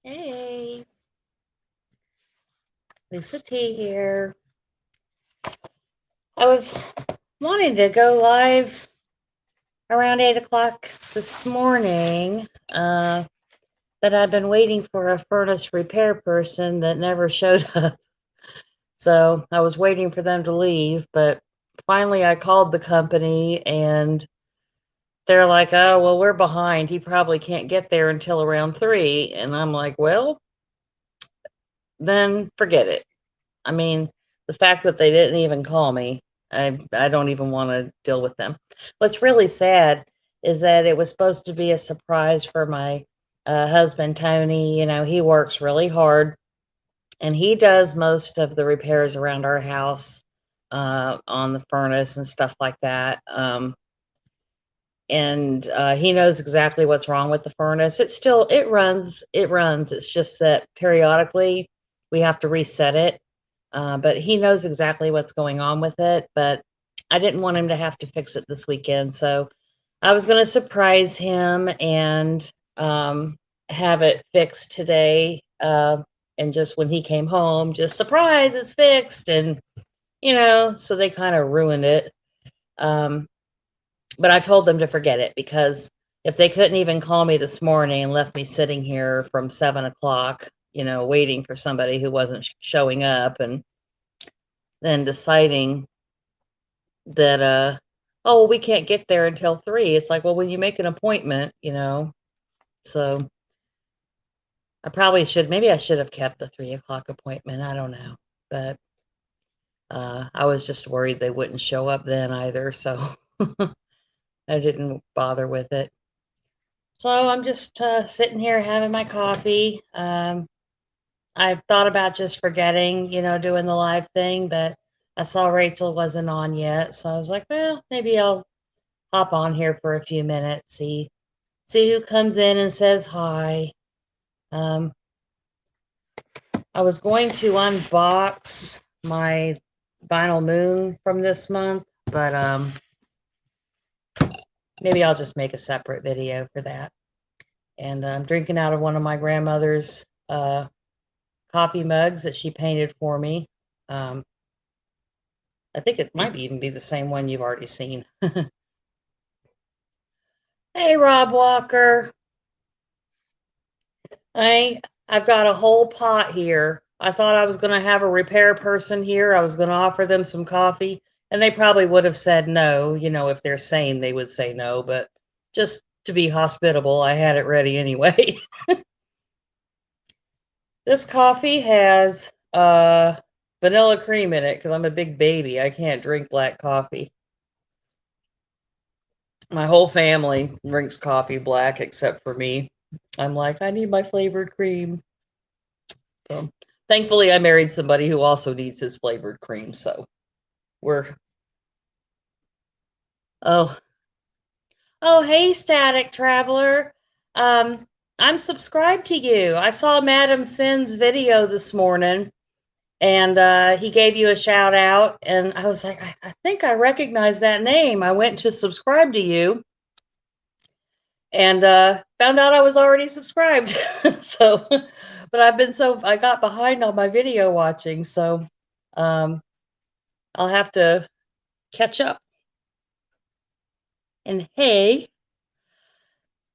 Hey, Lisa T here. I was wanting to go live around 8 o'clock this morning, but I've been waiting for a furnace repair person that never showed up. So I was waiting for them to leave, but finally I called the company and they're like, oh, well, we're behind. He probably can't get there until around 3. And I'm like, well, then forget it. I mean, the fact that they didn't even call me, I don't even want to deal with them. What's really sad is that it was supposed to be a surprise for my husband, Tony. You know, he works really hard and he does most of the repairs around our house on the furnace and stuff like that. And he knows exactly what's wrong with the furnace. It runs. It's just that periodically we have to reset it. But he knows exactly what's going on with it. But I didn't want him to have to fix it this weekend, so I was going to surprise him and have it fixed today. And just when he came home, just surprise, it's fixed, and so they kind of ruined it. Um, but I told them to forget it because if they couldn't even call me this morning and left me sitting here from 7 o'clock, waiting for somebody who wasn't showing up, and then deciding that, oh, well, we can't get there until 3. It's like, well, when you make an appointment, so maybe I should have kept the 3 o'clock appointment. I don't know. But I was just worried they wouldn't show up then either. So I didn't bother with it. So I'm just sitting here having my coffee. I thought about just forgetting, doing the live thing, but I saw Rachel wasn't on yet. So I was like, well, maybe I'll hop on here for a few minutes, see who comes in and says hi. Um, I was going to unbox my Vinyl Moon from this month, but maybe I'll just make a separate video for that. And I'm drinking out of one of my grandmother's coffee mugs that she painted for me. I think it might even be the same one you've already seen. Hey, Rob Walker. I've got a whole pot here. I thought I was going to have a repair person here. I was going to offer them some coffee, and they probably would have said no. If they're sane, they would say no, but just to be hospitable, I had it ready anyway. This coffee has vanilla cream in it because I'm a big baby. I can't drink black coffee. My whole family drinks coffee black except for me. I'm like, I need my flavored cream. So, thankfully, I married somebody who also needs his flavored cream. So we're, oh, oh, hey, Static Traveler. Um, I'm subscribed to you. I saw Madam Sin's video this morning, and he gave you a shout out, and I was like, I think I recognize that name. I went to subscribe to you, and found out I was already subscribed. So, but I got behind on my video watching, so um, I'll have to catch up. And hey,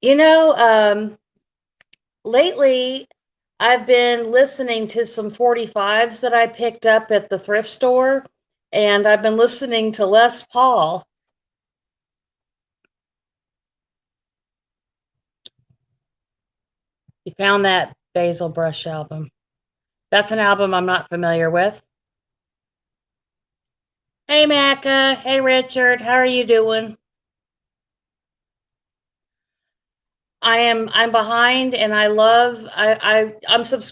you know, lately I've been listening to some 45s that I picked up at the thrift store, and I've been listening to Les Paul. You found that Basil Brush album. That's an album I'm not familiar with. Hey, Macca. Hey, Richard. How are you doing? I'm behind, and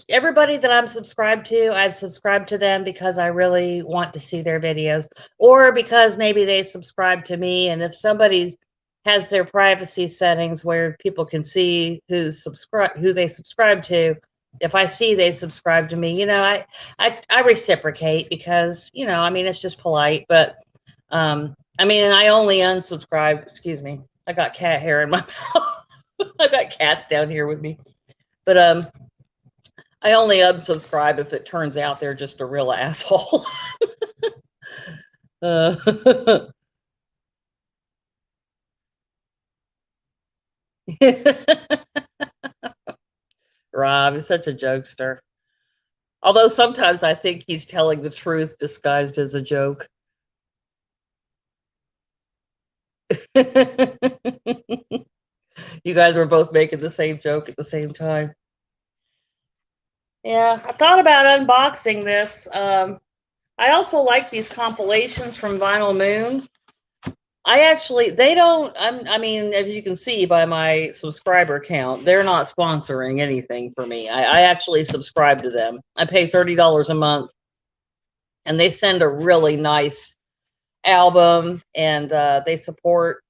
everybody that I'm subscribed to, I've subscribed to them because I really want to see their videos, or because maybe they subscribe to me. And if somebody's has their privacy settings where people can see who they subscribe to, if I see they subscribe to me, I reciprocate because, I mean, it's just polite. But I mean, and I only unsubscribe. Excuse me, I got cat hair in my mouth. I've got cats down here with me. But I only unsubscribe if it turns out they're just a real asshole. Rob is such a jokester. Although sometimes I think he's telling the truth disguised as a joke. You guys were both making the same joke at the same time. Yeah, I thought about unboxing this. I also like these compilations from Vinyl Moon. They don't, I mean, as you can see by my subscriber count, they're not sponsoring anything for me. I actually subscribe to them. I pay $30 a month, and they send a really nice album, and they support,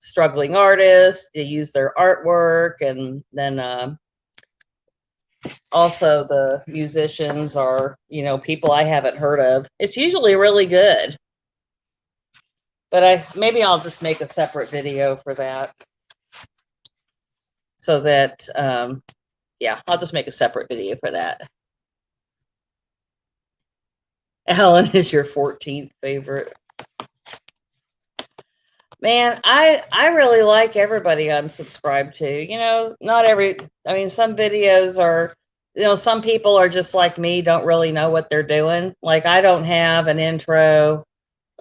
struggling artists. They use their artwork, and then also the musicians are, people I haven't heard of. It's usually really good. But maybe I'll just make a separate video for that. So that, yeah, I'll just make a separate video for that. Alan is your 14th favorite. Man, I really like everybody I'm subscribed to. Some videos are, some people are just like me, don't really know what they're doing. Like, I don't have an intro.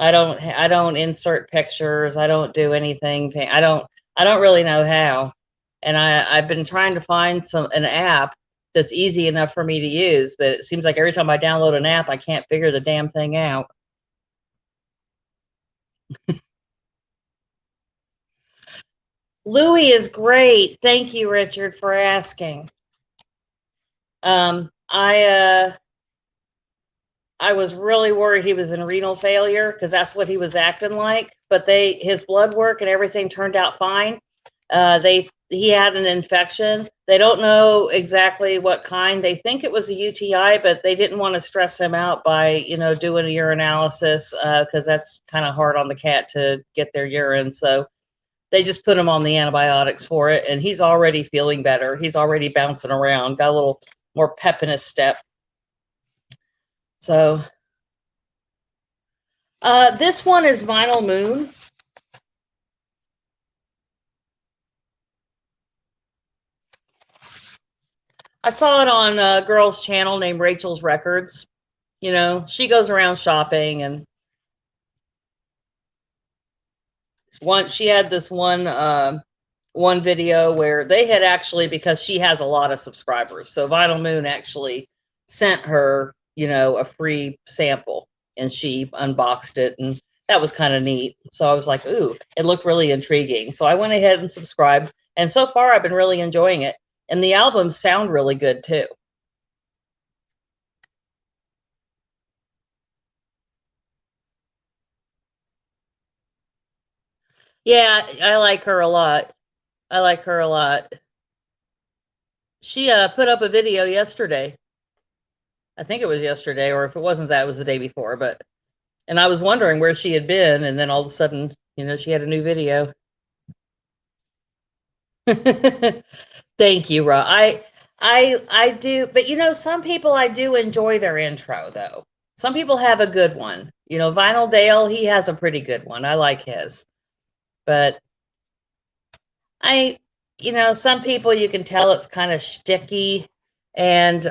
I don't insert pictures. I don't do anything. I don't really know how. And I've been trying to find an app that's easy enough for me to use, but it seems like every time I download an app, I can't figure the damn thing out. Louis is great. Thank you, Richard, for asking. I was really worried he was in renal failure because that's what he was acting like. But his blood work and everything turned out fine. He had an infection. They don't know exactly what kind. They think it was a UTI, but they didn't want to stress him out by doing a urinalysis because that's kind of hard on the cat to get their urine. So they just put him on the antibiotics for it, and he's already feeling better. He's already bouncing around, got a little more pep in his step. So this one is Vinyl Moon. I saw it on a girl's channel named Rachel's Records. She goes around shopping, and she had this one video where they had actually, because she has a lot of subscribers, so Vinyl Moon actually sent her, a free sample, and she unboxed it, and that was kind of neat. So I was like, ooh, it looked really intriguing. So I went ahead and subscribed, and so far I've been really enjoying it. And the albums sound really good too. Yeah, I like her a lot. I like her a lot. She put up a video yesterday. I think it was yesterday, or if it wasn't that, it was the day before. And I was wondering where she had been, and then all of a sudden, she had a new video. Thank you, Ra. I do, but some people, I do enjoy their intro though. Some people have a good one. Vinyl Dale, he has a pretty good one. I like his. But some people, you can tell it's kind of shticky, and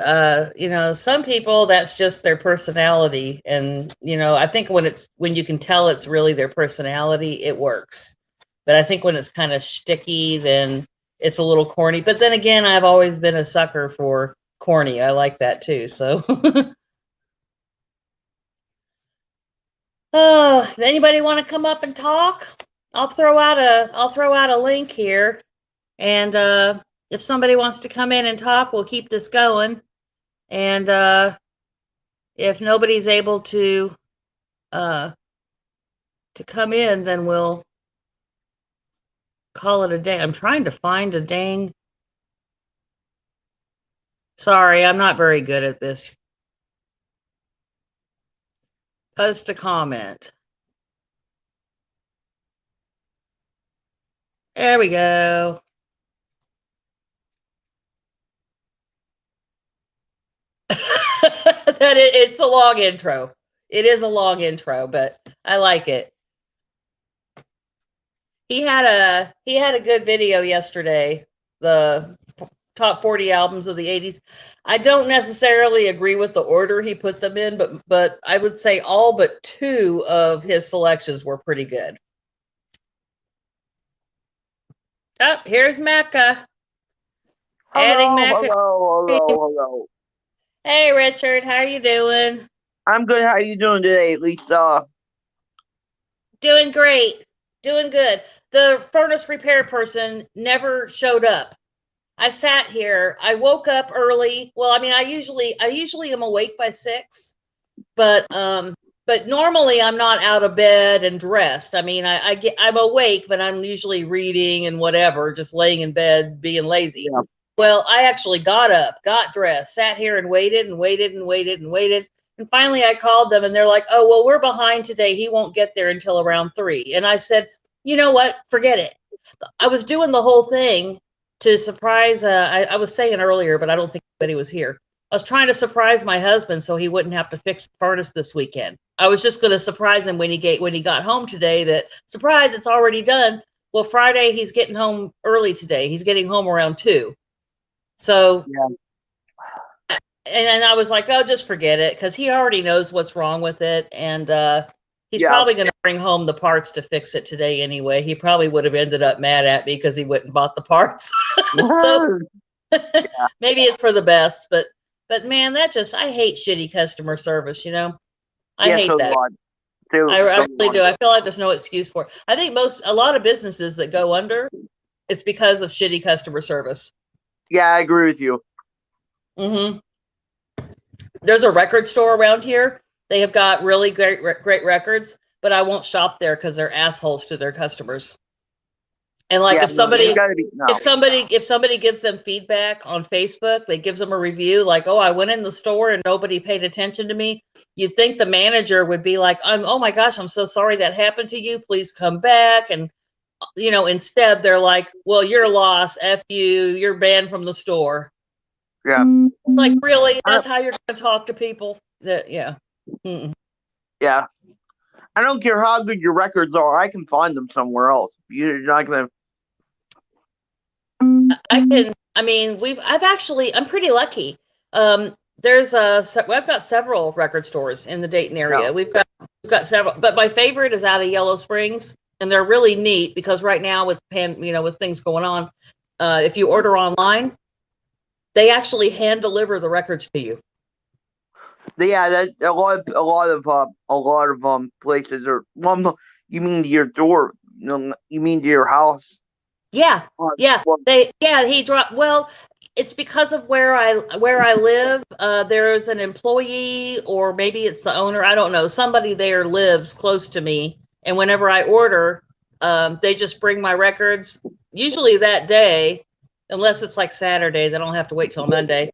some people, that's just their personality. And I think when you can tell it's really their personality, it works. But I think when it's kind of shticky, then it's a little corny. But then again, I've always been a sucker for corny. I like that too. So oh, anybody want to come up and talk? I'll throw out a link here. And if somebody wants to come in and talk, we'll keep this going. And if nobody's able to come in, then we'll call it a day. I'm trying to find a dang. Sorry, I'm not very good at this. Post a comment. There we go. It's a long intro. It is a long intro, but I like it. He had a good video yesterday. The top 40 albums of the 80s. I don't necessarily agree with the order he put them in, but I would say all but two of his selections were pretty good. Oh, here's Mecca. Adding Mecca. Hello. Hey, Richard, how are you doing? I'm good. How you doing today, Lisa? Doing great. Doing good. The furnace repair person never showed up. I sat here. I woke up early. Well, I mean, I usually am awake by 6, but normally I'm not out of bed and dressed. I mean, I'm awake, but I'm usually reading and whatever, just laying in bed being lazy. Yeah. Well, I actually got up, got dressed, sat here and waited and waited and waited and waited. And finally I called them and they're like, "Oh, well, we're behind today. He won't get there until around 3." And I said, "You know what? Forget it." I was doing the whole thing to surprise, I was saying earlier, but I don't think anybody was here. I was trying to surprise my husband so he wouldn't have to fix the furnace this weekend. I was just going to surprise him when he got home today that, surprise, it's already done. Well, Friday, he's getting home early today. He's getting home around 2. So, Yeah. And I was like, oh, just forget it, because he already knows what's wrong with it. And he's probably going to bring home the parts to fix it today anyway. He probably would have ended up mad at me because he went and bought the parts. So maybe it's for the best. But man, I hate shitty customer service, you know? I hate that. I really do. I feel like there's no excuse for it. I think a lot of businesses that go under, it's because of shitty customer service. Yeah, I agree with you. Mm-hmm. There's a record store around here. They have got really great records, but I won't shop there because they're assholes to their customers. And like if somebody gives them feedback on Facebook, they gives them a review like, "Oh, I went in the store and nobody paid attention to me." You'd think the manager would be like, "Oh my gosh, I'm so sorry that happened to you. Please come back." And instead they're like, "Well, you're lost. F you. You're banned from the store." Yeah. Like, really? That's how you're going to talk to people? Yeah. Mm-mm. Yeah. I don't care how good your records are. I can find them somewhere else. You're not going to. I'm pretty lucky. I've got several record stores in the Dayton area. Yeah. We've got several, but my favorite is out of Yellow Springs, and they're really neat because right now with things going on, if you order online, they actually hand deliver the records to you. Yeah, that a lot of places are. Well, you mean to your door? You mean to your house? Yeah, yeah. He dropped. Well, it's because of where I live. There's an employee, or maybe it's the owner. I don't know. Somebody there lives close to me, and whenever I order, they just bring my records. Usually that day, unless it's like Saturday, then I'll have to wait till Monday.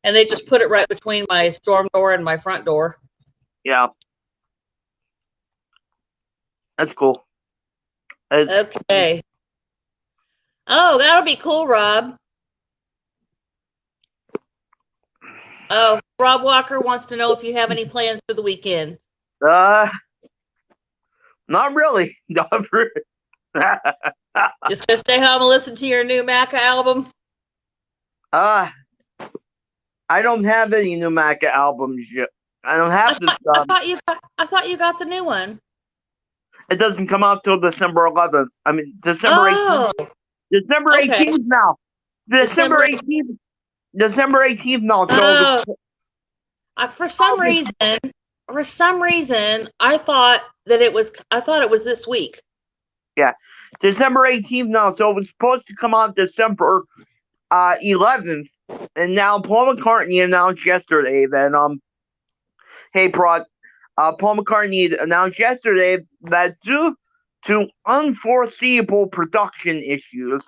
And they just put it right between my storm door and my front door. Yeah, that's cool. Okay. Oh, that'll be cool, Rob. Oh, Rob Walker wants to know if you have any plans for the weekend. Not really. Not really. Just gonna stay home and listen to your new Macca album? I don't have any new Macca albums yet. I don't have this. I thought you got the new one. It doesn't come out till December 11th. I mean, December 18th. December 18th now. December 18th. December 18th now. So for some reason, I thought it was this week. Yeah, December 18th now. So it was supposed to come out December 11th, and now Paul McCartney announced yesterday that Paul McCartney announced yesterday that due to unforeseeable production issues,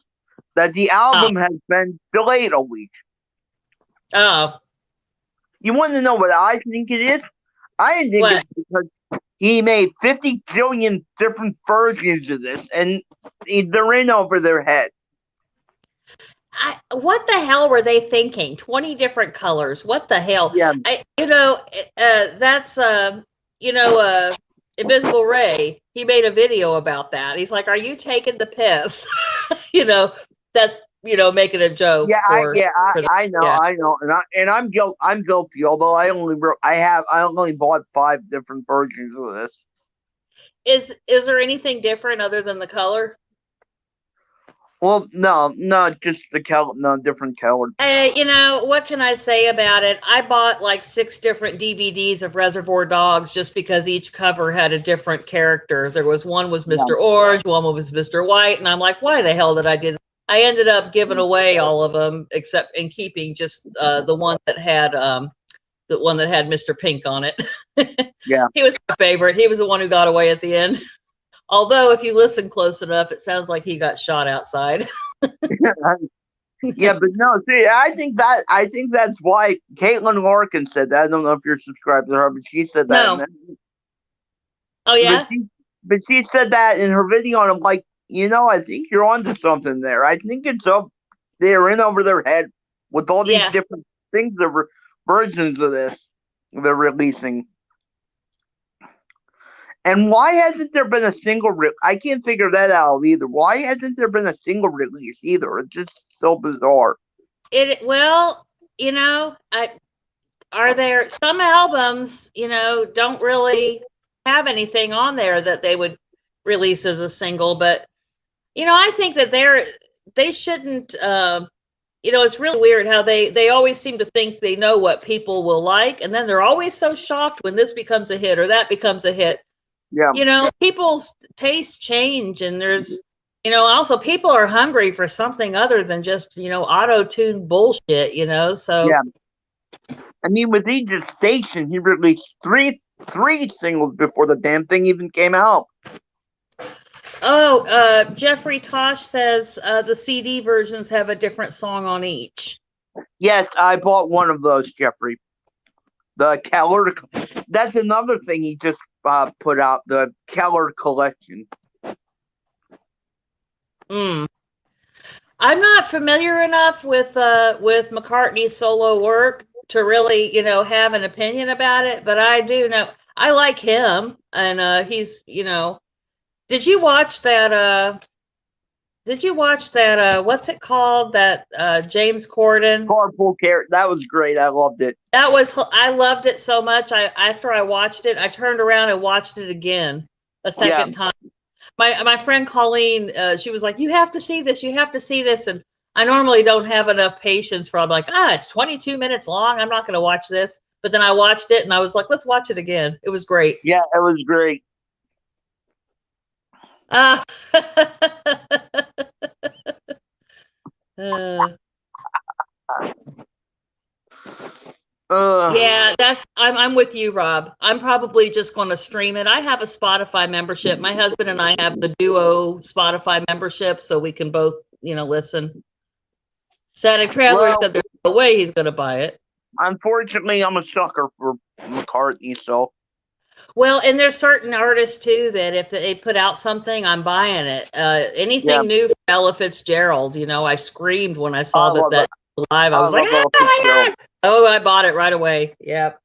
that the album has been delayed a week. Oh. You want to know what I think it is? I think it's because he made 50 billion different versions of this, and they're in over their head. what the hell were they thinking? 20 different colors. What the hell? Yeah. That's Invisible Ray. He made a video about that. He's like, "Are you taking the piss?" That's making a joke. Yeah, For I know, yeah. I know, and I'm guilty. Although I only bought 5 different versions of this. Is there anything different other than the color? Well, no, just the color, no different colors. What can I say about it? I bought like 6 different DVDs of Reservoir Dogs just because each cover had a different character. One was Mr. Orange, one was Mr. White, and I'm like, why the hell did I do that? I ended up giving away all of them except in keeping just the one that had Mr. Pink on it. Yeah. He was my favorite. He was the one who got away at the end. Although if you listen close enough, it sounds like he got shot outside. Yeah, but no, see, I think that's why Caitlin Larkin said that. I don't know if you're subscribed to her, but she said that. No. Oh yeah. But she said that in her video, and I'm like, I think you're onto something there. I think it's up there in over their head with all these different things, versions of this they're releasing. And why hasn't there been a single? I can't figure that out either. Why hasn't there been a single release either? It's just so bizarre. Are there some albums? Don't really have anything on there that they would release as a single, but I think that they shouldn't. It's really weird how they always seem to think they know what people will like, and then they're always so shocked when this becomes a hit or that becomes a hit. Yeah. People's tastes change, and there's, also people are hungry for something other than just, auto-tune bullshit, so. Yeah. I mean, with each station, he released three singles before the damn thing even came out. Oh, Jeffrey Tosh says the CD versions have a different song on each. Yes, I bought one of those, Jeffrey. The Keller. That's another thing he just put out, the Keller collection. I'm not familiar enough with McCartney's solo work to really, have an opinion about it, but I do know I like him, and he's, did you watch that what's it called, that James Corden Carpool Karaoke? That was great. I loved it. I loved it so much. After I watched it, I turned around and watched it again a second time. My friend Colleen, she was like, "You have to see this. You have to see this." And I normally don't have enough patience for. I'm like, it's 22 minutes long. I'm not going to watch this. But then I watched it and I was like, let's watch it again. It was great. Yeah, it was great. Yeah, I'm with you, Rob. I'm probably just going to stream it. I have a Spotify membership. My husband and I have the duo Spotify membership, so we can both, listen. Static Traveler said there's no way he's going to buy it. Unfortunately, I'm a sucker for McCartney, so. Well, and there's certain artists too that if they put out something, I'm buying it. Anything new from Ella Fitzgerald, I screamed when I saw that live. I was like, oh my God! Oh, I bought it right away. Yep.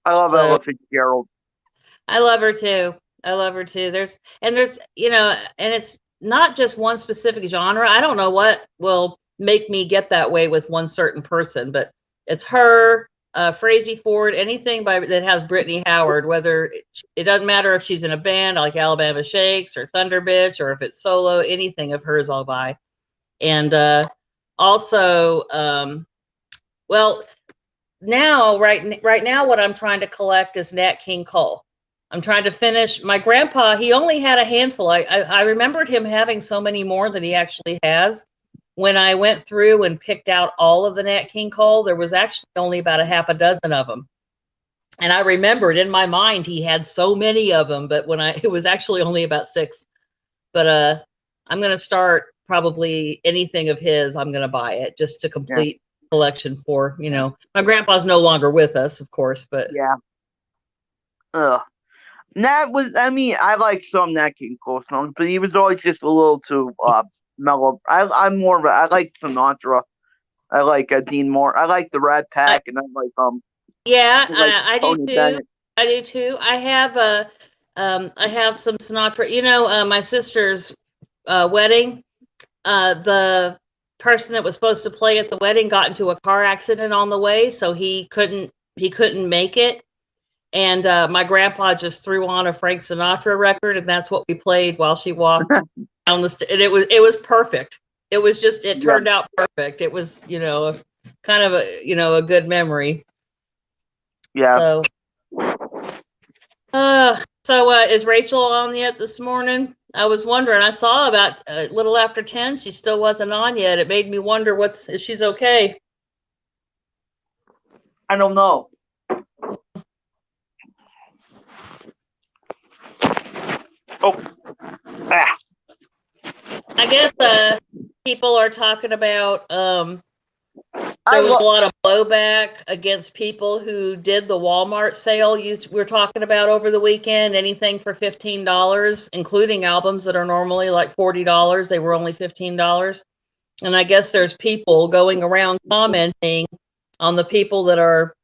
I love Ella Fitzgerald. I love her too. There's, and it's not just one specific genre. I don't know what will make me get that way with one certain person, but it's her. Frazee Ford, anything that has Brittany Howard, whether it doesn't matter if she's in a band like Alabama Shakes or Thunder Bitch, or if it's solo, anything of hers I'll buy. And also, right now what I'm trying to collect is Nat King Cole. I'm trying to finish. My grandpa, he only had a handful. I remembered him having so many more than he actually has. When I went through and picked out all of the Nat King Cole, there was actually only about a half a dozen of them. And I remembered in my mind he had so many of them, but it was actually only about 6. But I'm going to start probably anything of his. I'm going to buy it just to complete collection for, my grandpa's no longer with us, of course, but yeah. I like some Nat King Cole songs, but he was always just a little too mellow. I'm more of a. I like Sinatra. I like Dean Moore. I like the Rat Pack, and I like Yeah, I like I do Tony too. Bennett. I do too. I have some Sinatra. My sister's wedding. The person that was supposed to play at the wedding got into a car accident on the way, so he couldn't make it. And my grandpa just threw on a Frank Sinatra record, and that's what we played while she walked down the and it was perfect. It turned out perfect. It was, kind of a good memory. Yeah. So is Rachel on yet this morning? I was wondering. I saw about a little after 10. She still wasn't on yet. It made me wonder if she's okay. I don't know. Oh. Ah. I guess people are talking about there was a lot of blowback against people who did the Walmart sale we're talking about over the weekend. Anything for $15, including albums that are normally like $40. They were only $15. And I guess there's people going around commenting on the people that are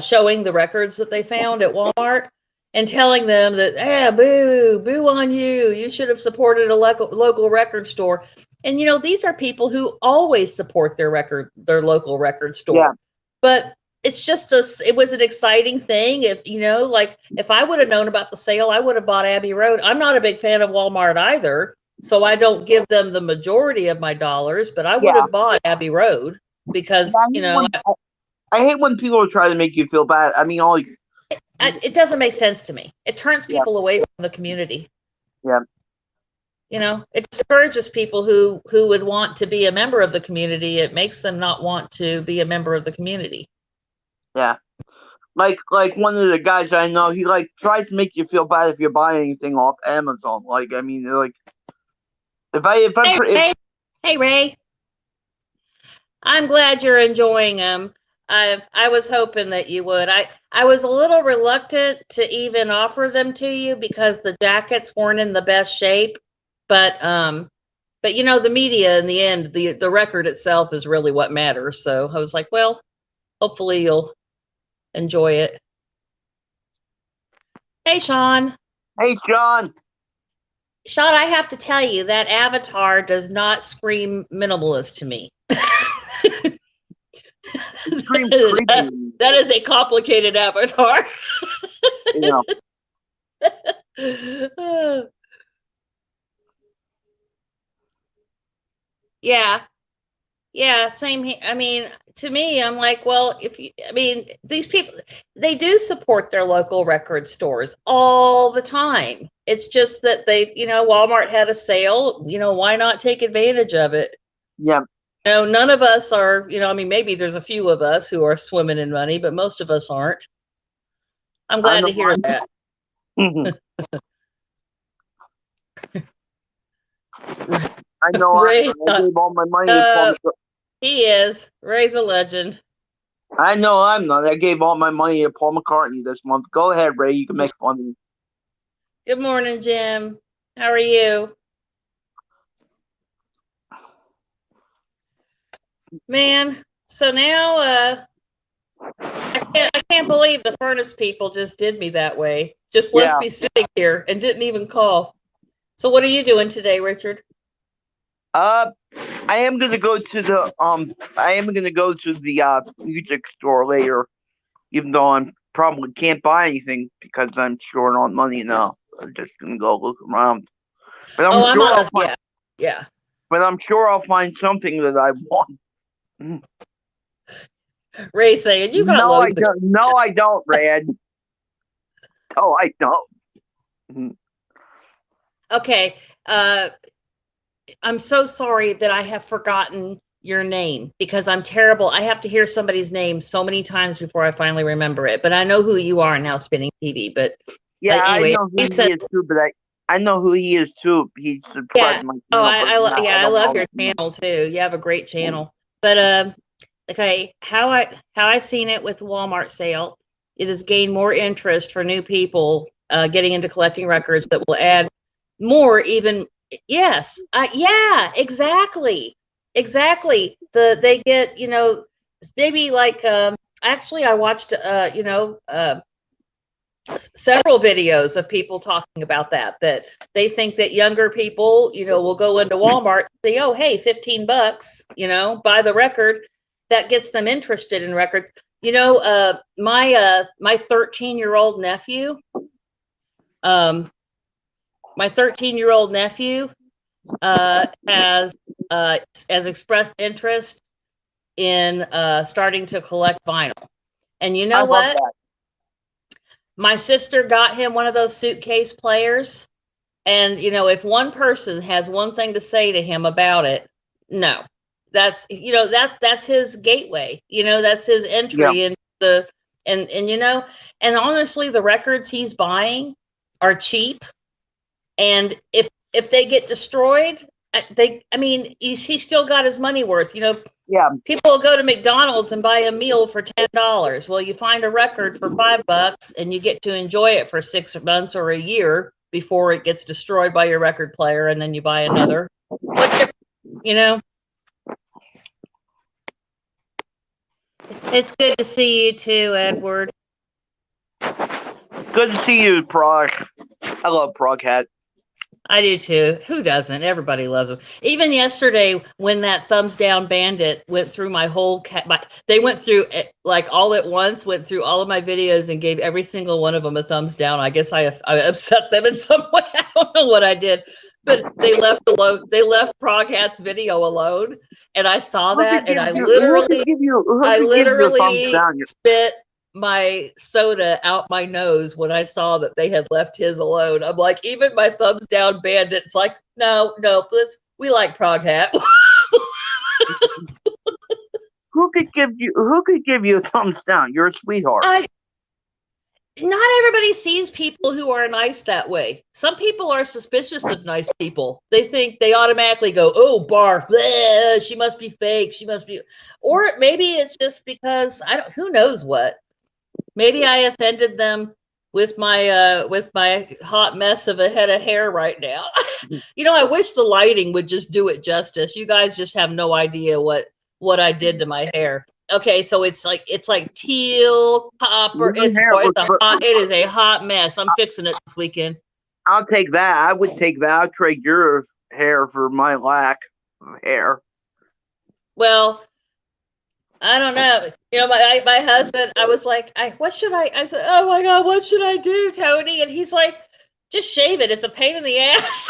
showing the records that they found at Walmart and telling them that, boo on you. You should have supported a local record store. And, these are people who always support their local record store. Yeah. But it's just it was an exciting thing. If I would have known about the sale, I would have bought Abbey Road. I'm not a big fan of Walmart either, so I don't give them the majority of my dollars, but I would have bought Abbey Road because, I hate when people try to make you feel bad. I mean, it doesn't make sense to me. It turns people away from the community. Yeah. It discourages people who would want to be a member of the community. It makes them not want to be a member of the community. Yeah. Like one of the guys I know, he tries to make you feel bad if you buy anything off Amazon. Hey Ray, I'm glad you're enjoying them. I was hoping that you would. I was a little reluctant to even offer them to you because the jackets weren't in the best shape. But the media in the end, the record itself is really what matters. So I was like, well, hopefully you'll enjoy it. Hey, Sean. Hey, Sean. Sean, I have to tell you, that avatar does not scream minimalist to me. That is a complicated avatar. Yeah, same here. I mean, to me, I'm like, well, these people, they do support their local record stores all the time. It's just that Walmart had a sale, why not take advantage of it? Yeah. None of us are, maybe there's a few of us who are swimming in money, but most of us aren't. I'm glad to hear that. I know. I gave all my money to Paul McCartney. He is. Ray's a legend. I know I'm not. I gave all my money to Paul McCartney this month. Go ahead, Ray. You can make fun of me. Good morning, Jim. How are you? Man, so now I can't believe the furnace people just did me that way. Just left me sitting here and didn't even call. So what are you doing today, Richard? I am gonna go to the music store later, even though I probably can't buy anything because I'm short on money now. I'm just gonna go look around. But But I'm sure I'll find something that I want. Ray saying you got no, I don't. No, I don't, Rad. No, I don't. Okay. I'm so sorry that I have forgotten your name because I'm terrible. I have to hear somebody's name so many times before I finally remember it. But I know who you are now, Spinning TV. But anyway, I know who he is too. But I know who he is too. He's subscribed to my channel. I love your channel too. You have a great channel. But okay, how I seen it with the Walmart sale, it has gained more interest for new people getting into collecting records that will add more even Yes. Yeah, exactly. Exactly. They get, maybe like actually I watched several videos of people talking about that they think that younger people, will go into Walmart and say, "Oh, hey, $15, buy the record." That gets them interested in records. My 13-year-old nephew, um my 13-year-old nephew has expressed interest in starting to collect vinyl. And you I know love what? that. My sister got him one of those suitcase players. And, if one person has one thing to say to him about it, no. That's his gateway. That's his Yeah. entry into and honestly, the records he's buying are cheap. And if they get destroyed, he still got his money worth. Yeah. People will go to McDonald's and buy a meal for $10. Well, you find a record for $5 and you get to enjoy it for 6 months or a year before it gets destroyed by your record player, and then you buy another. It's good to see you too, Edward. Good to see you, Prog. I love Prog Hat. I do too. Who doesn't? Everybody loves them. Even yesterday, when that Thumbs Down Bandit went through my whole they went through like all at once, went through all of my videos and gave every single one of them a thumbs down. I guess I upset them in some way. I don't know what I did, but they left alone. They left Prog Hat's video alone, and I saw that, and I literally spit my soda out my nose when I saw that they had left his alone. I'm like, even my Thumbs Down Bandit's like, no, we like Prog Hat. Who could give you a thumbs down? You're a sweetheart. Not everybody sees people who are nice that way. Some people are suspicious of nice people. They automatically go, "Oh, barf, bleh, she must be fake. She must be," or maybe it's just because who knows what. Maybe I offended them with my hot mess of a head of hair right now. I wish the lighting would just do it justice. You guys just have no idea what I did to my hair. Okay, so it's like teal, copper. It is a hot mess. I'm fixing it this weekend. I'll take that. I would take that. I'll trade your hair for my lack of hair. Well, I don't know. My husband, I was like, what should I said, oh my God, what should I do, Tony? And he's like, just shave it. It's a pain in the ass.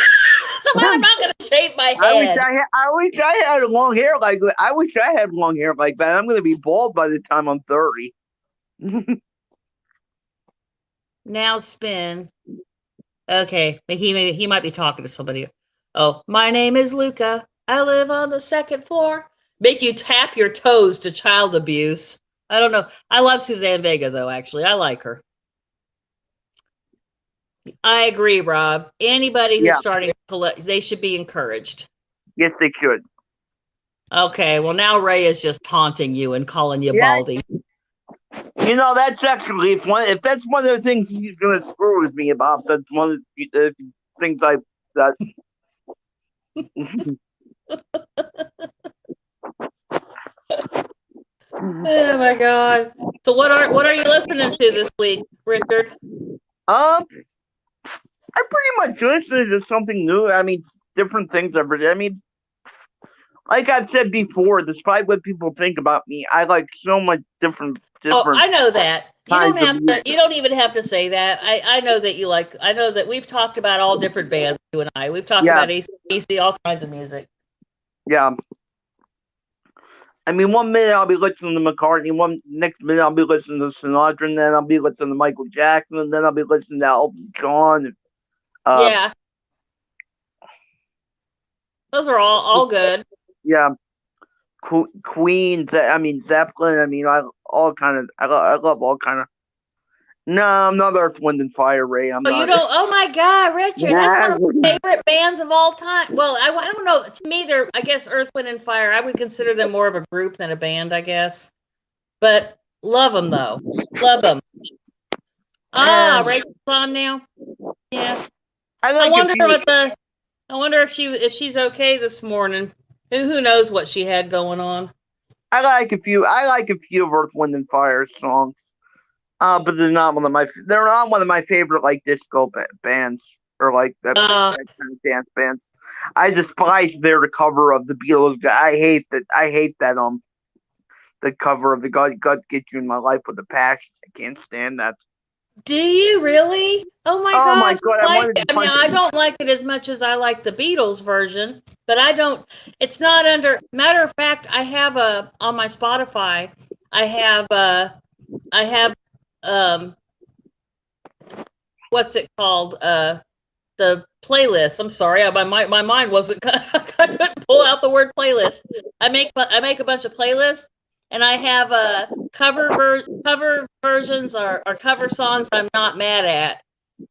I'm not going to shave my head. I wish I had long hair like that. I wish I had long hair like that. I'm going to be bald by the time I'm 30. Now spin. Okay. He might be talking to somebody. Oh, my name is Luca. I live on the second floor. Make you tap your toes to child abuse. I don't know. I love Suzanne Vega, though, actually. I like her. I agree, Rob. Anybody who's starting to collect, they should be encouraged. Yes, they should. Okay, well, now Ray is just taunting you and calling you Baldy. That's actually, if that's one of the things he's going to screw with me about, that's one of the things that. Oh my God! So what are you listening to this week, Richard? I pretty much listened to something new. I mean, different things every day. I mean, like I've said before, despite what people think about me, I like so much different. Oh, I know that. You don't have to. You don't even have to say that. I know that you like. I know that we've talked about all different bands. You and I. We've talked about AC/DC, all kinds of music. Yeah. I mean, one minute I'll be listening to McCartney, next minute I'll be listening to Sinatra, and then I'll be listening to Michael Jackson, and then I'll be listening to Elton John. Yeah. Those are all good. Yeah. Queen, Zeppelin. I mean, I love all kind of. No, I'm not Earth, Wind, and Fire, Ray. I'm not. You don't. Oh my God, Richard, that's one of my favorite bands of all time. Well, I don't know. To me, I guess Earth, Wind, and Fire. I would consider them more of a group than a band, I guess. But love them though. Love them. Rachel's on now. Yeah. I wonder what the I wonder if she's okay this morning. Who knows what she had going on? I like a few. I like a few of Earth, Wind, and Fire songs. But they're not one of my favorite like disco bands or like that kind of dance bands. I despise their cover of the Beatles. I hate that. I hate that the cover of the God Get You in My Life with a Passion. I can't stand that. Do you really? Oh my Oh my gosh, god, I I like wanted to it. I mean, punch I it. don't like it as much as I like the Beatles version, but I don't. It's not under. Matter of fact, I have a on my Spotify. I have I have um, what's it called? The playlist. I'm sorry, my mind wasn't. I couldn't pull out the word playlist. I make a bunch of playlists, and I have cover versions or cover songs I'm not mad at.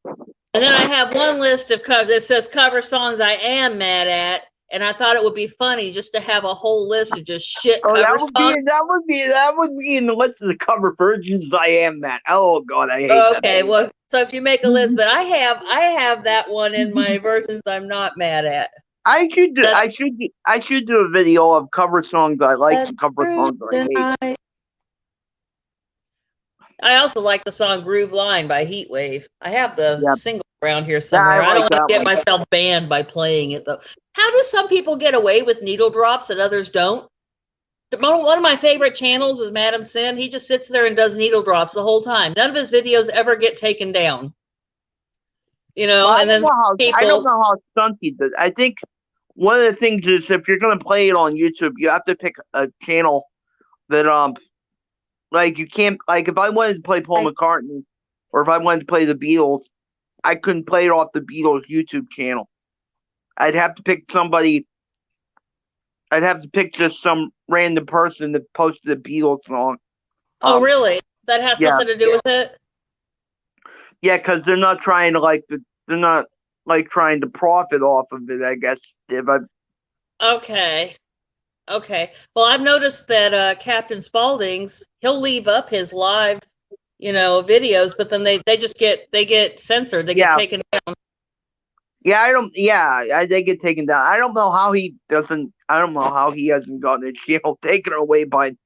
And then I have one list of that says cover songs I am mad at, and I thought it would be funny just to have a whole list of just shit Oh, cover songs. that would be in the list of the cover versions. I am that. Oh god, I hate that. Okay, well, so if you make a list, but I have that one in my versions I'm not mad at. That, I should do a video of cover songs I like that's and cover true songs I hate. tonight. I also like the song Groove Line by Heatwave. I have the Yeah, single around here yeah, I somewhere. I don't like want to that get one. myself banned by playing it though. How do some people get away with needle drops and others don't? One of my favorite channels is Madam Sin. He just sits there and does needle drops the whole time. None of his videos ever get taken down. Well, And then I don't people, know how stunty does. I think one of the things is if you're gonna play it on YouTube, you have to pick a channel that like you can't like if I wanted to play Paul McCartney or if I wanted to play the Beatles, I couldn't play it off the Beatles YouTube channel. I'd have to pick somebody. I'd have to pick just some random person that posted a Beatles song. oh really? That has Yeah, something to do with it? yeah, because they're not trying to they're not like trying to profit off of it. I guess if I Okay. Okay. Well, I've noticed that Captain Spaulding's he'll leave up his live, videos, but then they just get censored. They get yeah taken down. yeah I don't yeah they get taken down. I don't know how he doesn't. I don't know how he hasn't gotten his channel taken away by.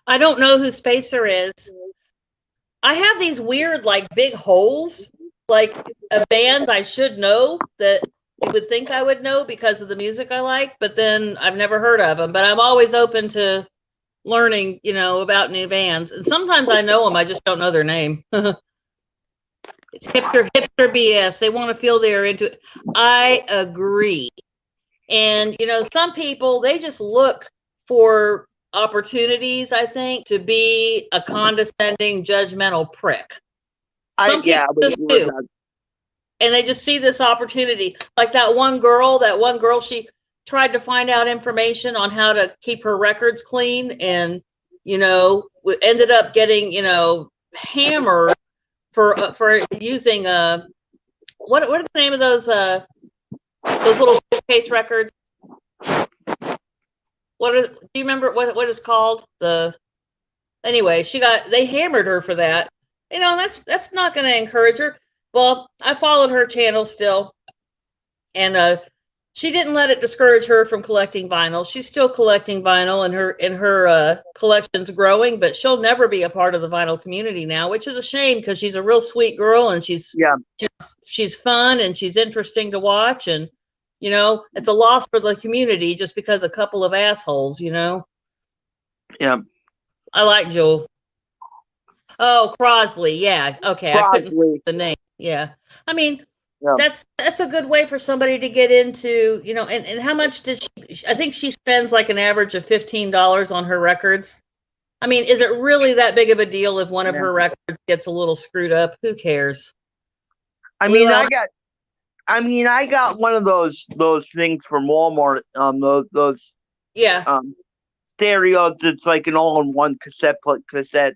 I don't know who Spacer is. I have these weird like big holes like bands I should know that you would think I would know because of the music I like, but then I've never heard of them. But I'm always open to learning, about new bands. And sometimes I know them, I just don't know their name. It's hipster BS. They want to feel they're into it. I agree. And some people they just look for opportunities, I think, to be a condescending, judgmental prick. Some people I would just agree with do. that. And they just see this opportunity. Like that one girl, she tried to find out information on how to keep her records clean and, ended up getting, hammered for using what are the name of those little suitcase records? Do you remember what it's called? Anyway, they hammered her for that. That's not going to encourage her. Well, I followed her channel still, and she didn't let it discourage her from collecting vinyl. She's still collecting vinyl, and her collection's growing, but she'll never be a part of the vinyl community now, which is a shame because she's a real sweet girl and she's fun and she's interesting to watch, and it's a loss for the community just because a couple of assholes. Yeah. I like Joel. Oh, Crosley. Yeah. Okay. I couldn't think the name. Yeah. I mean, that's a good way for somebody to get into, and how much did I think she spends like an average of $15 on her records. I mean, is it really that big of a deal if one of her records gets a little screwed up? Who cares? I mean, I got one of those things from Walmart. Those yeah. Stereos. It's like an all-in-one cassette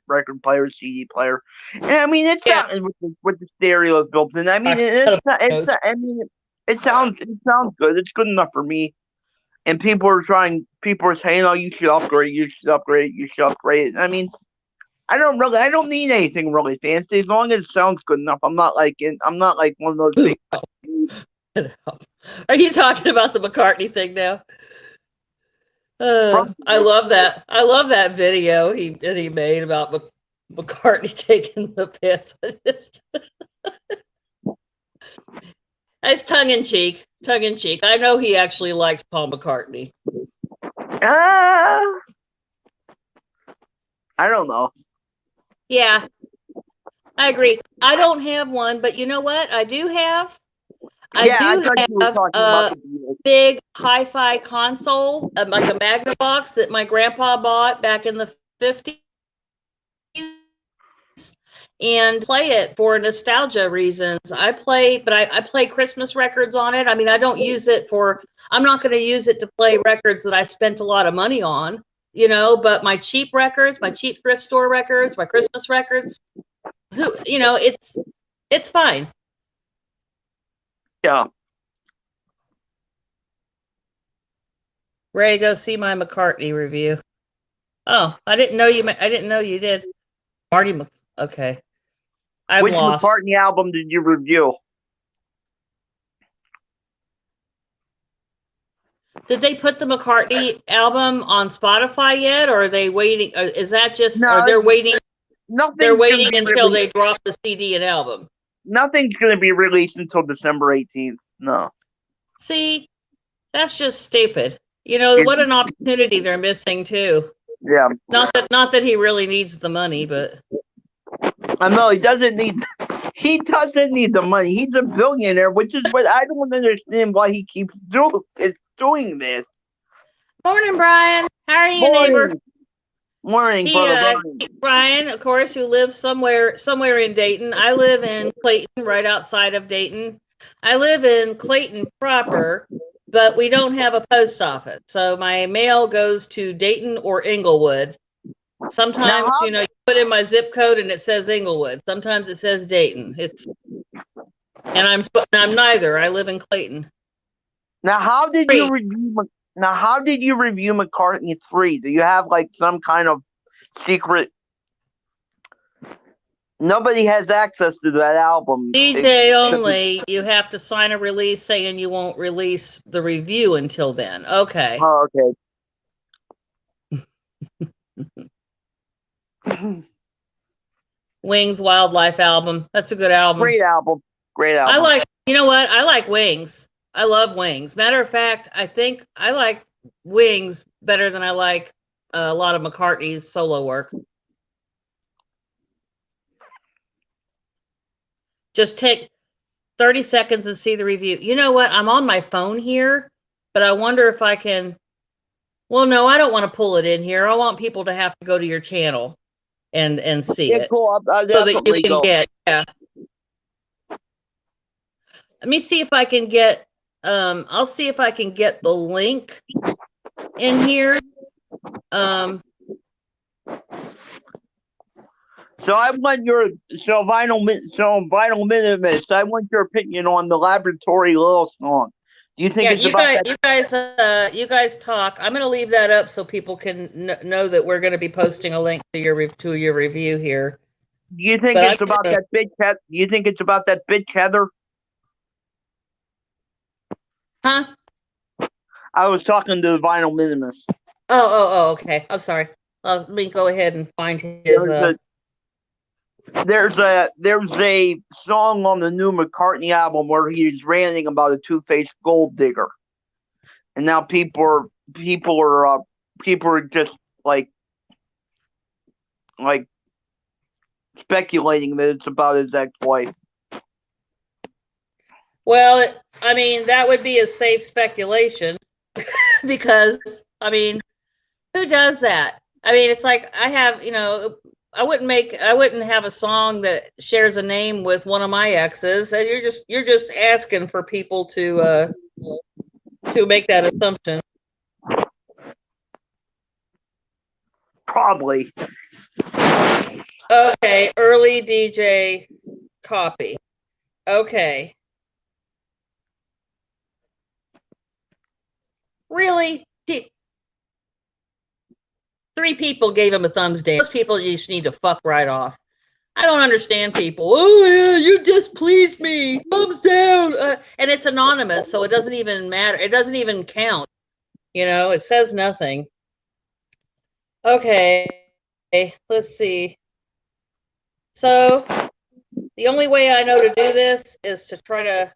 record player, CD player, and I mean it's with the stereos built in. I mean it sounds good. It's good enough for me. And people are saying, "Oh, you should upgrade. You should upgrade. You should upgrade." I mean, I don't need anything really fancy as long as it sounds good enough. I'm not like one of those big. Are you talking about the McCartney thing now? I love that. I love that video he made about McCartney taking the piss. It's tongue in cheek. Tongue in cheek. I know he actually likes Paul McCartney. I don't know. Yeah, I agree. I don't have one, but you know what? I do have. I have a big hi-fi console, like a Magnavox that my grandpa bought back in the 50s, and play it for nostalgia reasons. I play Christmas records on it. I mean, I don't use it for, I'm not going to use it to play records that I spent a lot of money on, but my cheap records, my cheap thrift store records, my Christmas records, it's fine. Yeah. Ray, go see my McCartney review. Oh, I didn't know you did. Marty, okay. Which McCartney album did you review? Did they put the McCartney album on Spotify yet, or are they waiting? Is that just, or they're waiting? They're waiting until they drop the CD and album. Nothing's going to be released until December 18th. No. See, that's just stupid. What an opportunity they're missing too. Yeah. Not that he really needs the money, but I know he doesn't need the money. He's a billionaire, which is what I don't understand why he keeps doing this. Morning, Brian. How are you, neighbor? Morning, Brian, of course, who lives somewhere in Dayton. I live in Clayton, right outside of Dayton. I live in Clayton proper, but we don't have a post office. So my mail goes to Dayton or Inglewood. Sometimes, you put in my zip code and it says Inglewood. Sometimes it says Dayton. And I'm neither. I live in Clayton. Now, how did you review McCartney 3? Do you have like some kind of secret? Nobody has access to that album. DJ only. You have to sign a release saying you won't release the review until then. Okay. Oh, okay. Wings Wildlife album. That's a good album. Great album. I like Wings. I love Wings. Matter of fact, I think I like Wings better than I like a lot of McCartney's solo work. Just take 30 seconds and see the review. You know what? I'm on my phone here, but I wonder if I can. Well, no, I don't want to pull it in here. I want people to have to go to your channel and see it. Cool. So that you can get. Yeah. Let me see if I can get. I'll see if I can get the link in here. So Vinyl Minimalist. I want your opinion on the Laboratory Little song. Do you think it's about that? You guys talk. I'm going to leave that up so people can know that we're going to be posting a link to your review here. Do you think it's about that bitch? Do you think it's about that bitch Heather? Huh? I was talking to the Vinyl Minimalist. Oh, okay. I'm sorry. Let me go ahead and find his. There's a song on the new McCartney album where he's ranting about a two-faced gold digger, and now people are just like speculating that it's about his ex-wife. Well, I mean, that would be a safe speculation because, I mean, who does that? I mean, it's like I have, I wouldn't have a song that shares a name with one of my exes, and you're just asking for people to make that assumption. Probably. Okay, early DJ copy. Okay. Really? 3 people gave him a thumbs down. Those people you just need to fuck right off. I don't understand people. Oh yeah, you displeased me. Thumbs down. And it's anonymous, so it doesn't even matter. It doesn't even count. You know, it says nothing. Okay, let's see. So the only way I know to do this is to try to.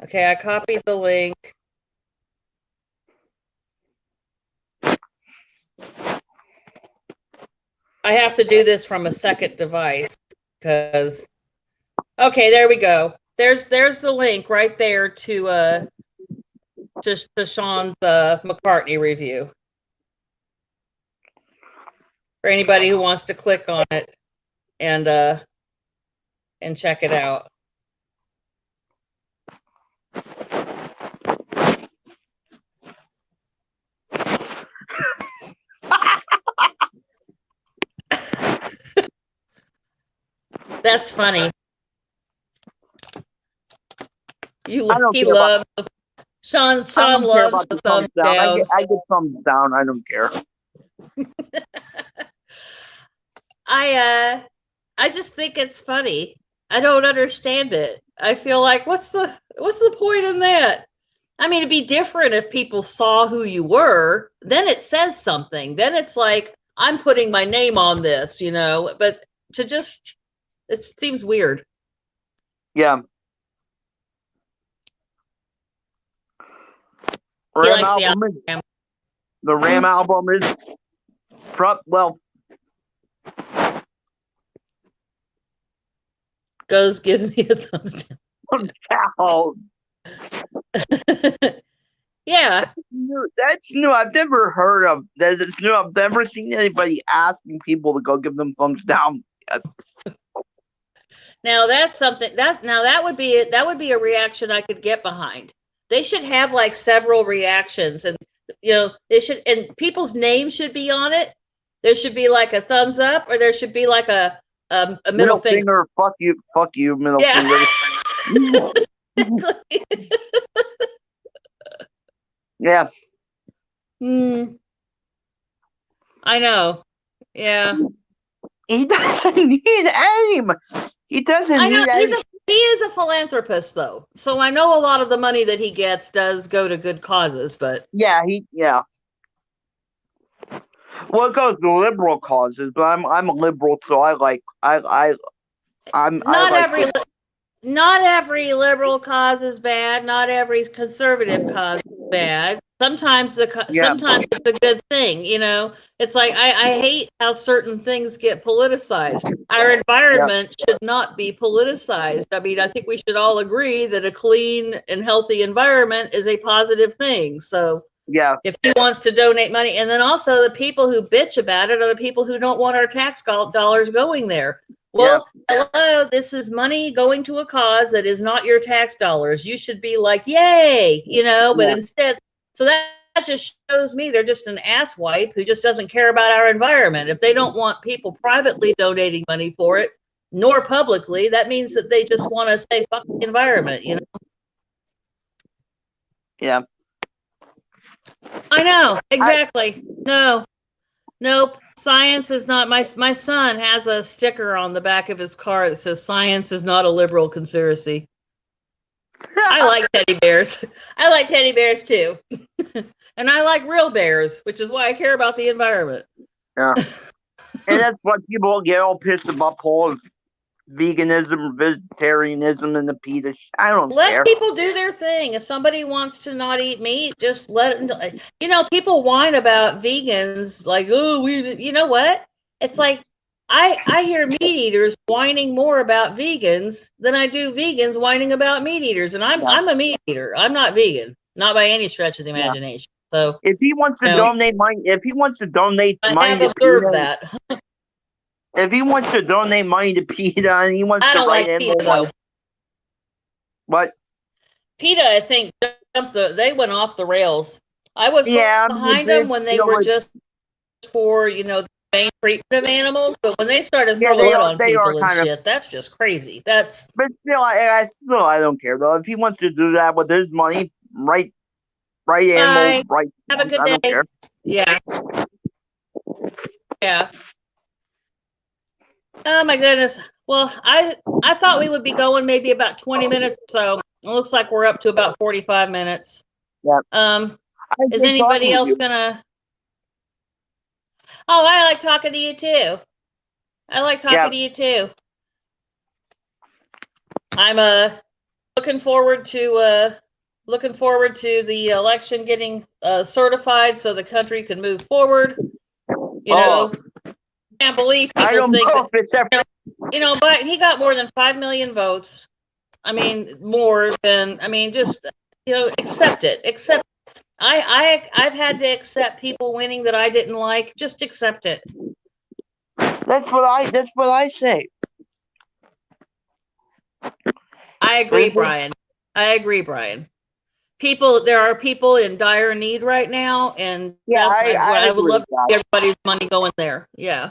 Okay, I copied the link. I have to do this from a second device because. Okay, there we go. There's the link right there to Sean's McCartney review. For anybody who wants to click on it and check it out. That's funny. He loves Sean loves the thumbs down. I get thumbs down. I don't care. I just think it's funny. I don't understand it. I feel like what's the point in that? I mean, it'd be different if people saw who you were. Then it says something. Then it's like I'm putting my name on this, you know. But to just it seems weird. Yeah. The Ram album is well. Gives me a thumbs down. Yeah. That's new. I've never heard of that. It's new. I've never seen anybody asking people to go give them thumbs down. Now that's something that would be a reaction I could get behind. They should have like several reactions, and you know they should, and people's names should be on it. There should be like a thumbs up, or there should be like a middle finger. Fuck you, middle finger. Yeah. I know. Yeah. He doesn't need aim. He doesn't need aim. He is a philanthropist, though, so I know a lot of the money that he gets does go to good causes. But yeah. Well, it goes to liberal causes, but I'm a liberal, so not every liberal cause is bad. Not every conservative cause is bad. Sometimes sometimes it's a good thing, you know. It's like I hate how certain things get politicized. Our environment should not be politicized. I mean, I think we should all agree that a clean and healthy environment is a positive thing. So if he wants to donate money, and then also the people who bitch about it are the people who don't want our tax dollars going there. Well, hello, this is money going to a cause that is not your tax dollars. You should be like, yay, you know, but instead, so that just shows me they're just an asswipe who just doesn't care about our environment. If they don't want people privately donating money for it, nor publicly, that means that they just want to say, fuck the environment, you know? Yeah. I know, exactly. Nope. Science is not my son has a sticker on the back of his car that says science is not a liberal conspiracy. I like teddy bears. I like teddy bears too. And I like real bears, which is why I care about the environment. Yeah. And that's why people get all pissed about Paul's veganism, vegetarianism, and the PETA. I don't care. Let people do their thing. If somebody wants to not eat meat, just let it. You know, people whine about vegans, like, oh, you know what? It's like I hear meat eaters whining more about vegans than I do vegans whining about meat eaters, and I'm a meat eater. I'm not vegan, not by any stretch of the imagination. So if he wants to donate money, I have observed that. If he wants to donate money to PETA and he wants to write in, though. What? PETA, I think, they went off the rails. I was behind them when they were just for, you know, the main treatment of animals, but when they started throwing it on people and shit, that's just crazy. But still, I don't care though. If he wants to do that with his money, right animals, right. Have a good day. Care. Yeah. Yeah. Oh my goodness. Well, I thought we would be going maybe about 20 minutes or so. It looks like we're up to about 45 minutes. Yeah. Is anybody else gonna? Oh, I like talking to you too. I like talking to you too. I'm looking forward to the election getting certified so the country can move forward. You know, can't believe people I don't think know if it's ever. But he got more than 5 million votes. I mean, more than, I mean, just, accept it. Accept. I've had to accept people winning that I didn't like. Just accept it. That's what I say. I agree, Brian. I agree, Brian. There are people in dire need right now, and yeah, I would love to see everybody's money going there. Yeah.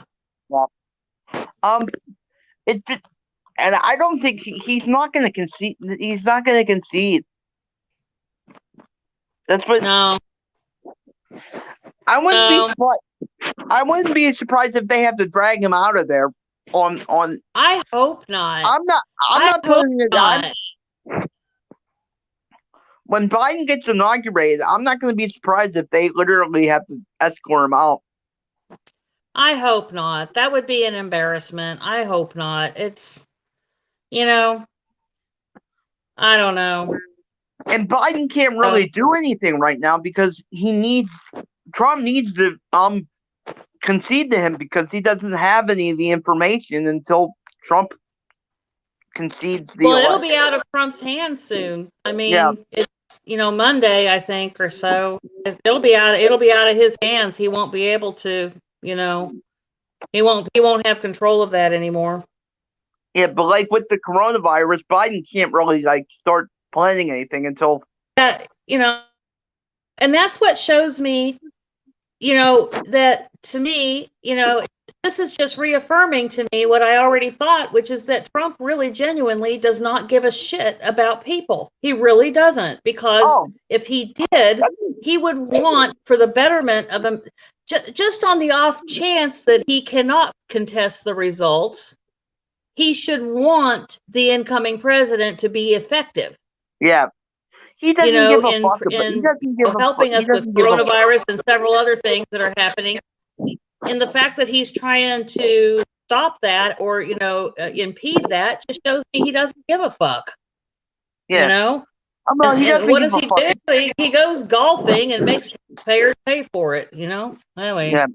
It just, and I don't think he's not going to concede. He's not going to concede. That's what. No. I wouldn't be surprised. I wouldn't be surprised if they have to drag him out of there. On. I hope not. I'm not putting it on. When Biden gets inaugurated, I'm not going to be surprised if they literally have to escort him out. I hope not. That would be an embarrassment. I hope not. It's, I don't know. And Biden can't really do anything right now because Trump needs to concede to him because he doesn't have any of the information until Trump concedes the election. It'll be out of Trump's hands soon. I mean, it's Monday, I think, or so. It'll be out of his hands. He won't be able to, he won't have control of that anymore. Yeah, but like with the coronavirus, Biden can't really start planning anything until and that's what shows me, that to me, this is just reaffirming to me what I already thought, which is that Trump really genuinely does not give a shit about people. He really doesn't, because if he did, he would want for the betterment of him, just on the off chance that he cannot contest the results, he should want the incoming president to be effective. Yeah. He doesn't give a fuck about helping us with coronavirus and several other things that are happening. And the fact that he's trying to stop that or, impede that just shows me he doesn't give a fuck. Yeah. And what does he do? He goes golfing and makes taxpayers pay for it, Anyway. Yeah.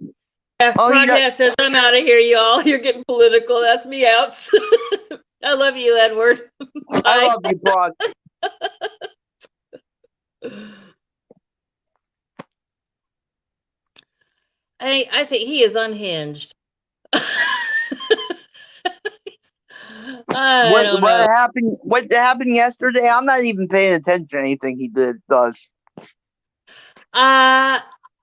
Broadcast says, I'm out of here, y'all. You're getting political. That's me out. I love you, Edward. I love you, Broad. I think he is unhinged. What happened yesterday? I'm not even paying attention to anything he does.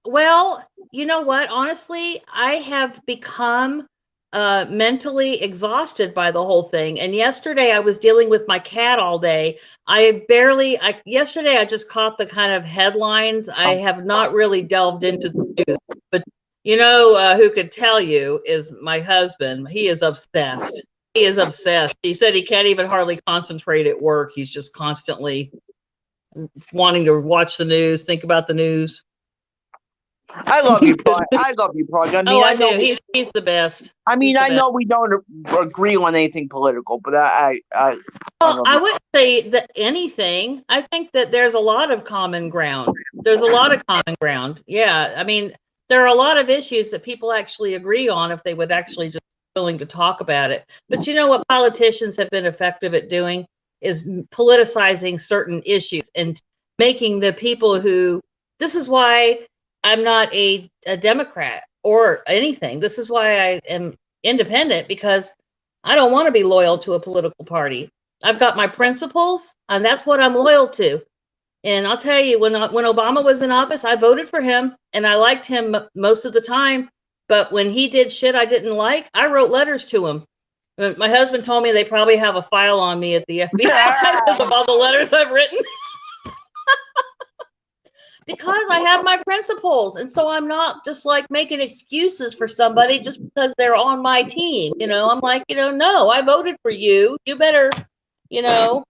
Well, you know what? Honestly, I have become mentally exhausted by the whole thing. And yesterday I was dealing with my cat all day. Yesterday I just caught the kind of headlines. I have not really delved into the news, but who could tell you is my husband. He is obsessed. He said he can't even hardly concentrate at work. He's just constantly wanting to watch the news, think about the news. I love you, Prog. I mean, I know he's the best. I mean, I know we don't agree on anything political, but I wouldn't say that anything. I think that there's a lot of common ground. Yeah, I mean, there are a lot of issues that people actually agree on if they would actually just be willing to talk about it. But what politicians have been effective at doing is politicizing certain issues and making the people who. This is why I'm not a Democrat or anything. This is why I am independent, because I don't want to be loyal to a political party. I've got my principles, and that's what I'm loyal to. And I'll tell you, when Obama was in office, I voted for him, and I liked him most of the time. But when he did shit I didn't like, I wrote letters to him. My husband told me they probably have a file on me at the FBI because of all the letters I've written. Because I have my principles, and so I'm not just like making excuses for somebody just because they're on my team. I'm like, no, I voted for you. You better, Yeah.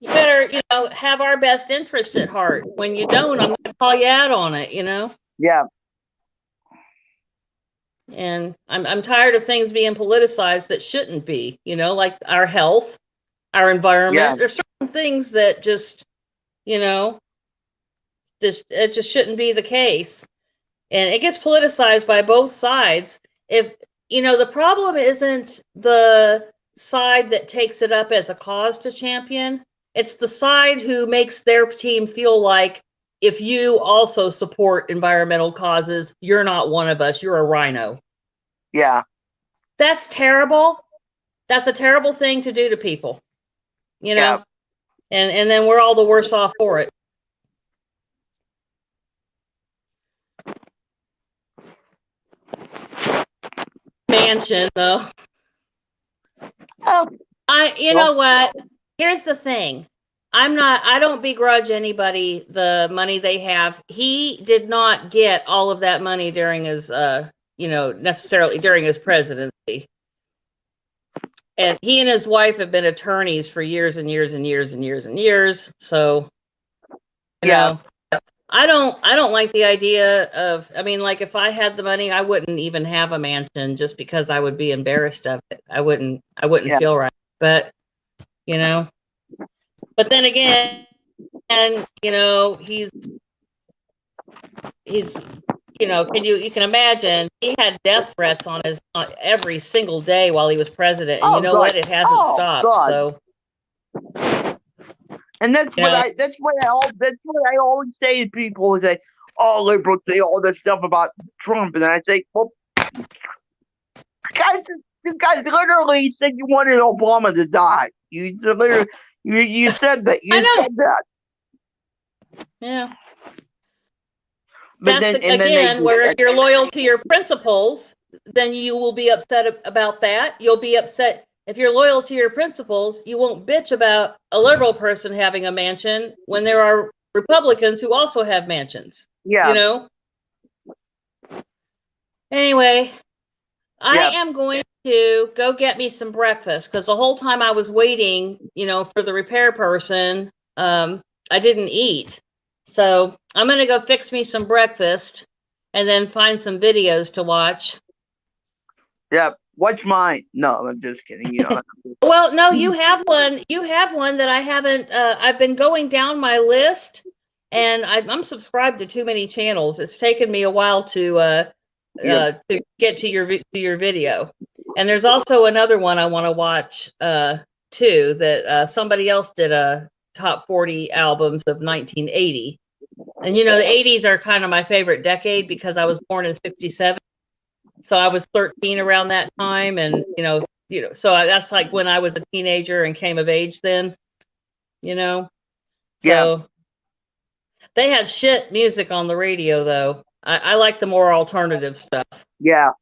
you better, have our best interest at heart. When you don't, I'm going to call you out on it. Yeah. And I'm tired of things being politicized that shouldn't be. Like our health, our environment. Yeah. There's certain things that just, it just shouldn't be the case. And it gets politicized by both sides. If the problem isn't the side that takes it up as a cause to champion, it's the side who makes their team feel like if you also support environmental causes, you're not one of us, you're a rhino. Yeah. That's terrible. That's a terrible thing to do to people. Yeah. And then we're all the worse off for it. Mansion though. Oh. You know what? Here's the thing. I don't begrudge anybody the money they have. He did not get all of that money during his necessarily during his presidency. And he and his wife have been attorneys for years and years and years and years and years. So you know, I don't like the idea of, like if I had the money, I wouldn't even have a mansion just because I would be embarrassed of it. I wouldn't feel right. But, but then again, and he's you can imagine he had death threats on his every single day while he was president, and what, it hasn't stopped. God. So, and that's what I always say to people is that liberals say all this stuff about Trump, and I say, well, you guys literally said you wanted Obama to die. You literally you said that. You said that. Yeah. But that's again where if you're loyal to your principles, then you will be upset about that. You'll be upset if you're loyal to your principles. You won't bitch about a liberal person having a mansion when there are Republicans who also have mansions. Yeah. Anyway, I am going to go get me some breakfast because the whole time I was waiting, for the repair person, I didn't eat. So I'm going to go fix me some breakfast and then find some videos to watch. Yeah, watch mine. No, I'm just kidding. Well, no, you have one. You have one that I haven't. I've been going down my list, and I'm subscribed to too many channels. It's taken me a while to get to your video. And there's also another one I want to watch too. That somebody else did a top 40 albums of 1980. And the 80s are kind of my favorite decade because I was born in 67. So I was 13 around that time, and so that's like when I was a teenager and came of age then. So they had shit music on the radio though. I like the more alternative stuff. Yeah.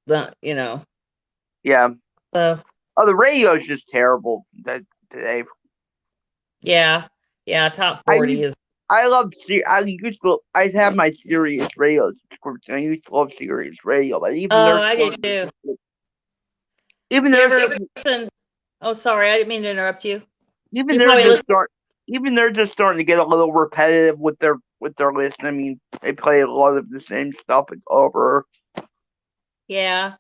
Yeah. So. Oh, the radio is just terrible today. Yeah. Yeah. Top 40 is. I love. I have my Sirius radio subscription. I used to love Sirius radio, but even I did too. Even listen. Oh, sorry, I didn't mean to interrupt you. Even they're just starting to get a little repetitive with their list. I mean, they play a lot of the same stuff over. Yeah.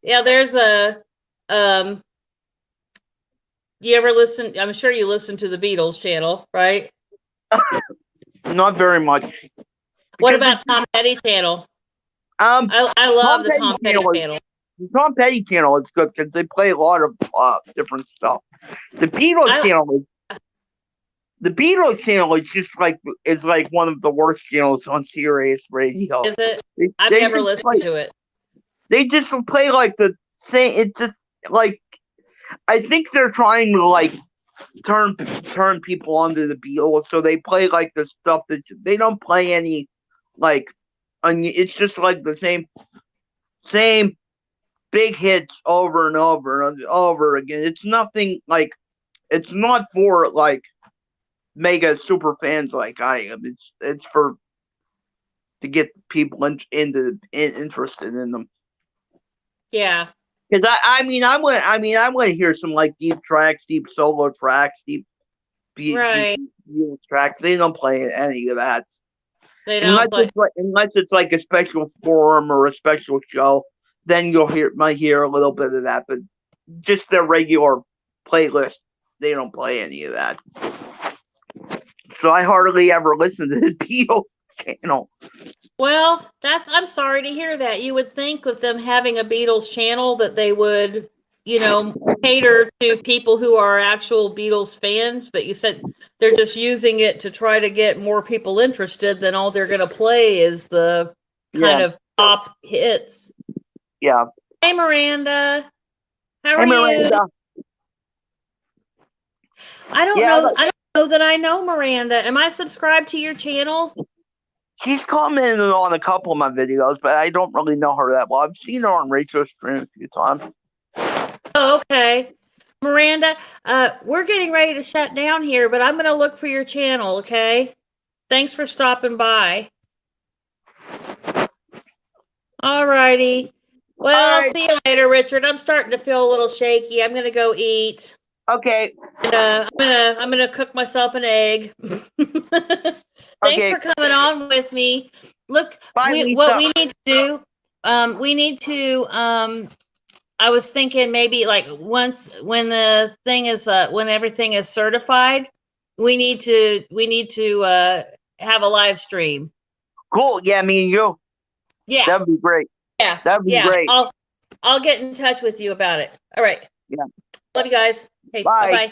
Yeah, there's a you ever listen? I'm sure you listen to the Beatles channel, right? Not very much. What about Tom Petty channel? I love the Tom Petty channel. The Tom Petty channel is good because they play a lot of different stuff. The Beatles channel is just like one of the worst channels on Sirius radio. Is it? I've never listened to it. They just play like the same. It's just like I think they're trying to turn people onto the Beatles, so they play like the stuff that they don't play any it's just like the same big hits over and over and over again. It's nothing it's not for mega super fans like I am. It's for to get people interested in them. Yeah. Because I mean I want to hear some like deep tracks, deep solo tracks, deep tracks. They don't play any of that. They don't play. Unless it's like a special forum or a special show, then might hear a little bit of that. But just their regular playlist, they don't play any of that. So I hardly ever listen to the Beatles channel. Well, I'm sorry to hear that. You would think with them having a Beatles channel that they would, cater to people who are actual Beatles fans, but you said they're just using it to try to get more people interested, then all they're going to play is the kind of top hits. Yeah. Hey, Miranda. How are Miranda. you? I don't know. I don't know that I know Miranda. Am I subscribed to your channel? She's commented on a couple of my videos, but I don't really know her that well. I've seen her on Rachel's stream a few times. Oh, okay. Miranda, we're getting ready to shut down here, but I'm going to look for your channel, okay? Thanks for stopping by. All righty. Well, see you later, Richard. I'm starting to feel a little shaky. I'm going to go eat. Okay. And, I'm gonna cook myself an egg. Thanks for coming on with me. Look, what we need to do, we need to, I was thinking maybe like when the thing is, when everything is certified, we need to have a live stream. Cool. Yeah, me and you. Yeah. That'd be great. Yeah. That'd be great. I'll get in touch with you about it. All right. Yeah. Love you guys. Hey, bye. Bye-bye.